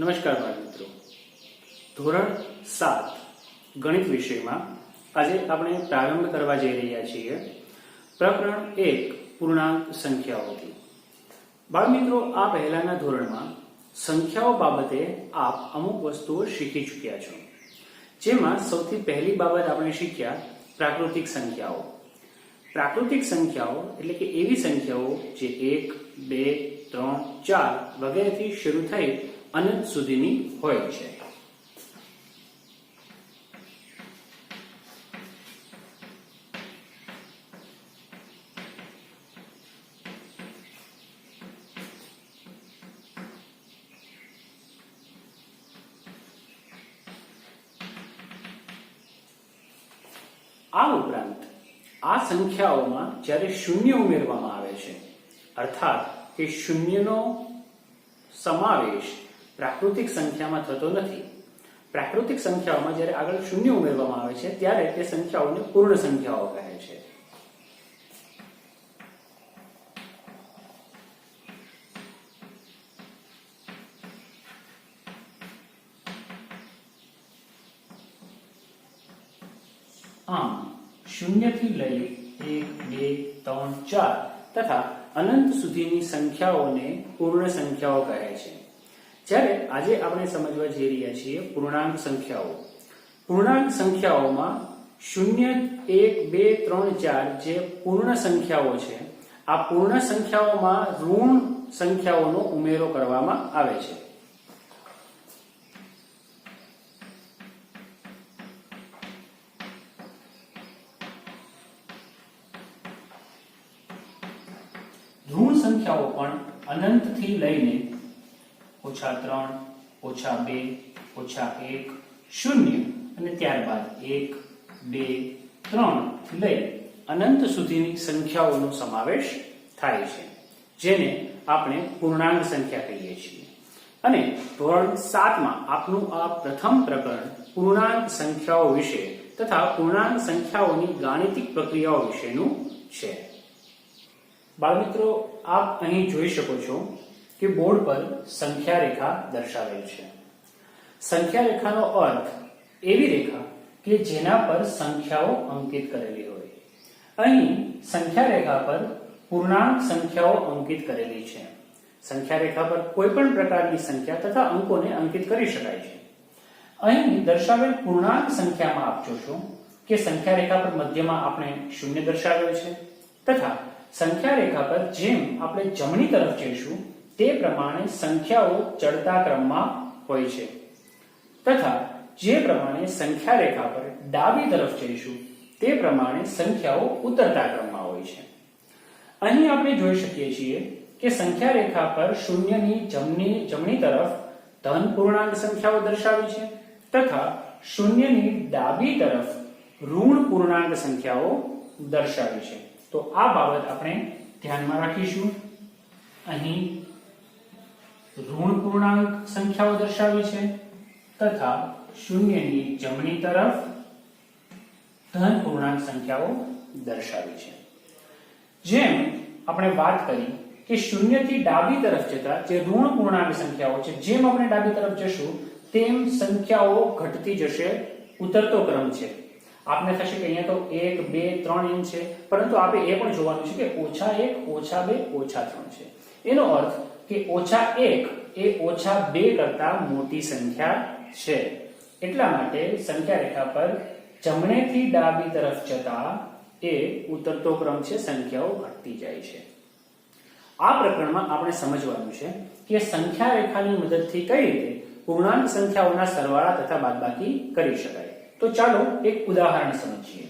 નમસ્કાર બાળ મિત્રો, ધોરણ 7 ગણિત વિષયમાં આજે આપણે પ્રારંભ કરવા જઈ રહ્યા છીએ પ્રકરણ 1 પૂર્ણાંક સંખ્યાઓથી। બાળ મિત્રો, આ પહેલાના ધોરણમાં સંખ્યાઓ બાબતે આપ અમુક વસ્તુઓ શીખી ચૂક્યા છો, જેમાં સૌથી પહેલી બાબત આપણે શીખ્યા પ્રાકૃતિક સંખ્યાઓ। પ્રાકૃતિક સંખ્યાઓ એટલે કે એવી સંખ્યાઓ જે 1, 2, 3, 4 વગેરેથી શરૂ થઈ અનંત સુધીની હોય છે। આ ઉપરાંત આ સંખ્યાઓમાં જ્યારે શૂન્ય ઉમેરવામાં આવે છે, અર્થાત કે શૂન્યનો સમાવેશ પ્રાકૃતિક સંખ્યામાં થતો નથી। પ્રાકૃતિક સંખ્યાઓમાં જ્યારે આગળ શૂન્ય ઉમેરવામાં આવે છે ત્યારે તે સંખ્યાઓને પૂર્ણ સંખ્યાઓ કહે છે। આમ શૂન્યથી લઈ 1, 2, 3, 4 તથા અનંત સુધીની સંખ્યાઓને પૂર્ણ સંખ્યાઓ કહે છે। જ્યારે આજે આપણે સમજવા જઈ રહ્યા છીએ પૂર્ણાંક સંખ્યાઓ। પૂર્ણાંક સંખ્યાઓમાં 0, 1, 2, 3, 4 જે પૂર્ણ સંખ્યાઓ છે, આ પૂર્ણ સંખ્યાઓમાં ઋણ સંખ્યાઓનો ઉમેરો કરવામાં આવે છે। ઋણ સંખ્યાઓ પણ અનંતથી લઈને -3, -2, -1, 0 અને ત્યારબાદ 1, 2, 3 થી લઈ અનંત સુધીની સંખ્યાઓનો સમાવેશ થાય છે, જેને આપણે પૂર્ણાંક સંખ્યા કહીએ છીએ। અને ધોરણ 7 માં આપનું આ પ્રથમ પ્રકરણ પૂર્ણાંક સંખ્યાઓ વિશે તથા પૂર્ણાંક સંખ્યાઓની ગાણિતિક પ્રક્રિયાઓ વિશેનું છે। બાળમિત્રો, આપ અહીં જોઈ શકો છો કે બોર્ડ પર સંખ્યા રેખા દર્શાવેલ છે। સંખ્યા રેખાનો અર્થ એવી રેખા કે જેના પર સંખ્યાઓ અંકિત કરેલી હોય। અહીં સંખ્યા રેખા પર પૂર્ણાંક સંખ્યાઓ અંકિત કરેલી છે। સંખ્યા રેખા પર કોઈ પણ પ્રકારની સંખ્યા તથા અંકોને અંકિત કરી શકાય છે। અહીં દર્શાવેલ પૂર્ણાંક સંખ્યામાં આપ જોશો કે સંખ્યા રેખા પર મધ્યમાં આપણે 0 દર્શાવેલ છે તથા સંખ્યા રેખા પર જેમ આપણે જમણી તરફ જઈશું તે પ્રમાણે સંખ્યાઓ ચડતા ક્રમમાં હોય છે તથા જે પ્રમાણે સંખ્યા રેખા પર ડાબી તરફ જઈશું તે પ્રમાણે સંખ્યાઓ ઉતરતા ક્રમમાં હોય છે। અહીં આપણે જોઈ શકીએ છીએ કે સંખ્યા રેખા પર શૂન્યની જમણી તરફ ધન પૂર્ણાંક સંખ્યાઓ દર્શાવી છે તથા શૂન્યની ડાબી તરફ ઋણ પૂર્ણાંક સંખ્યાઓ દર્શાવી છે। તો આ બાબત આપણે ધ્યાનમાં રાખીશું। અહીં ઋણ પૂર્ણાંક સંખ્યાઓ દર્શાવી છે તથા શૂન્યની જમણી તરફ ધન પૂર્ણાંક સંખ્યાઓ દર્શાવી છે। જેમ આપણે વાત કરી કે શૂન્યથી ડાબી તરફ જતા જે ઋણ પૂર્ણાંક સંખ્યાઓ છે, જેમ આપણે ડાબી તરફ જશું તેમ સંખ્યાઓ ઘટતી જશે, ઉતરતો ક્રમ છે। આપને થશે કે અહીંયા તો 1, 2, 3 એમ છે, પરંતુ આપણે એ પણ જોવાનું છે કે -1, -2, -3 છે। એનો અર્થ કે -1 એ -2 કરતા મોટી સંખ્યા છે। એટલા માટે સંખ્યા રેખા પર જમણેથી ડાબી તરફ જતા એ ઉતરતો ક્રમ છે, સંખ્યાઓ ઘટતી જાય છે। આ પ્રકરણમાં આપણે સમજવાનું છે કે સંખ્યા રેખાની મદદથી કઈ રીતે પૂર્ણાંક સંખ્યાઓના સરવાળા તથા બાદબાકી કરી શકાય। તો ચાલો એક ઉદાહરણ સમજીએ।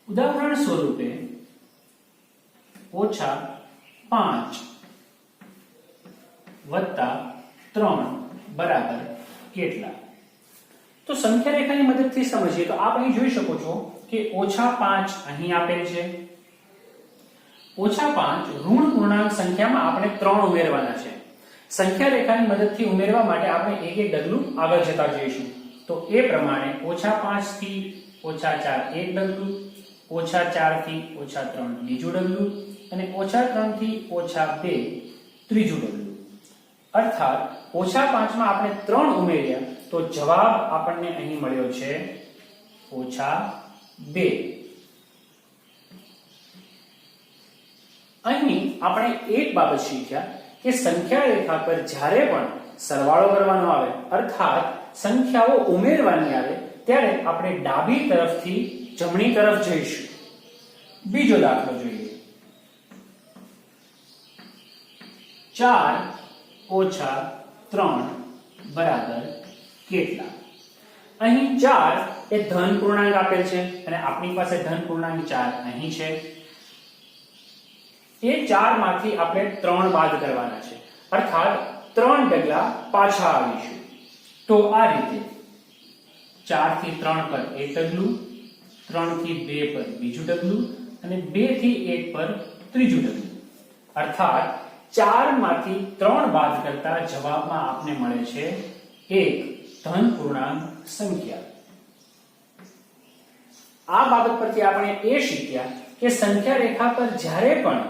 ઉદાહરણ સ્વરૂપે -5 + 3 બરાબર કેટલા? તો સંખ્યા રેખાની મદદથી સમજીએ તો આપ અહીં જોઈ શકો છો કે -5 અહીં આપેલ છે। -5 ઋણ પૂર્ણાંક સંખ્યામાં આપણે 3 ઉમેરવાના છે। સંખ્યા રેખાની મદદથી ઉમેરવા માટે આપણે એક ડગલું આગળ જતા જઈશું। તો એ પ્રમાણે -5 થી -4 એક ડગલું, -4 થી -3 બીજું ડગલું અને -3 થી -2 ત્રીજું ડગલું। अर्थात -5 માં આપણે 3 ઉમેર્યા તો જવાબ આપણને અહીં મળ્યો છે -2. અહીં આપણે એક બાબત શીખ્યા કે સંખ્યા રેખા પર જ્યારે પણ સરવાળો કરવાનો આવે અર્થાત સંખ્યાઓ ઉમેરવાની આવે ત્યારે આપણે ડાબી તરફથી જમણી તરફ જઈશું. બીજો દાખલો જોઈએ. 4 ઓછા 3 બરાબર કેટલા? અહીં 4 એ ધન પૂર્ણાંક આપેલ છે અને આપણી પાસે ધન પૂર્ણાંક 4 અહીં છે. એ 4 માંથી આપણે 3 બાદ કરવાના છે અર્થાત 3 ડગલા પાછા આવીશું. તો આ રીતે 4 થી 3 પર એક ડગલું, 3 થી 2 પર બીજું ડગલું અને 2 થી 1 પર ત્રીજું ડગલું. અર્થાત 4 માંથી 3 બાદ કરતા જવાબમાં આપને મળે છે એક ધન પૂર્ણાંક સંખ્યા. આ બાબત પરથી આપણે એ શીખ્યા કે સંખ્યા રેખા પર જ્યારે પણ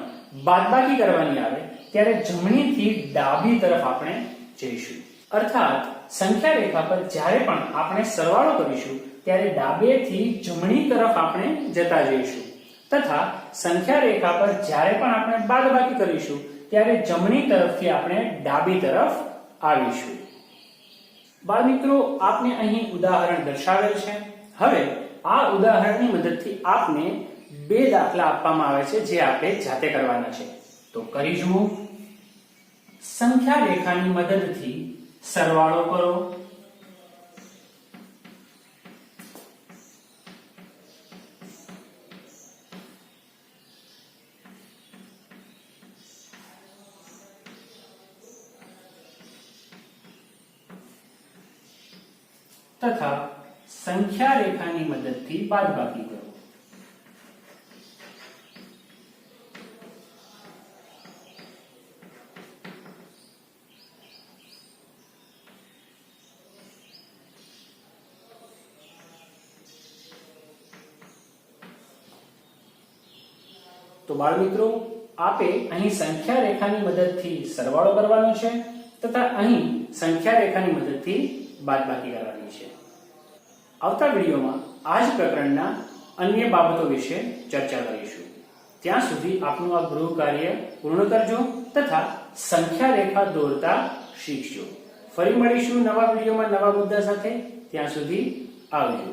બાદબાકી કરવાની આવે ત્યારે જમણીથી ડાબી તરફ આપણે જઈશું. અર્થાત સંખ્યા રેખા પર જ્યારે પણ આપણે સરવાળો કરીશું ત્યારે ડાબેથી જમણી તરફ આપણે જતા જઈશું તથા સંખ્યા રેખા પર જ્યારે પણ આપણે બાદબાકી કરીશું ત્યારે જમણી તરફથી આપણે ડાબી તરફ આવીશું. બાળમિત્રો, આપને અહીં ઉદાહરણ દર્શાવેલ છે. હવે આ ઉદાહરણની મદદથી આપને 2 દાખલા આપવામાં આવે છે જે આપણે જાતે કરવાના છે. તો કરી જુઓ. સંખ્યા રેખાની મદદથી સરવાળો કરો. તથા સંખ્યા રેખાની મદદથી બાદબાકી કરો. તો બાળમિત્રો, આપે અહીં સંખ્યા રેખાની મદદથી સરવાળો કરવાનો છે તથા અહીં સંખ્યા રેખાની મદદથી બાદબાકી કરવાની છે. આવતા વિડીયોમાં આ જ પ્રકરણના અન્ય બાબતો વિશે ચર્ચા કરીશું. ત્યાં સુધી આપનું આ ગૃહ કાર્ય પૂર્ણ કરજો તથા સંખ્યા રેખા દોરતા શીખજો. ફરી મળીશું નવા વિડીયોમાં નવા મુદ્દા સાથે. ત્યાં સુધી આવજો.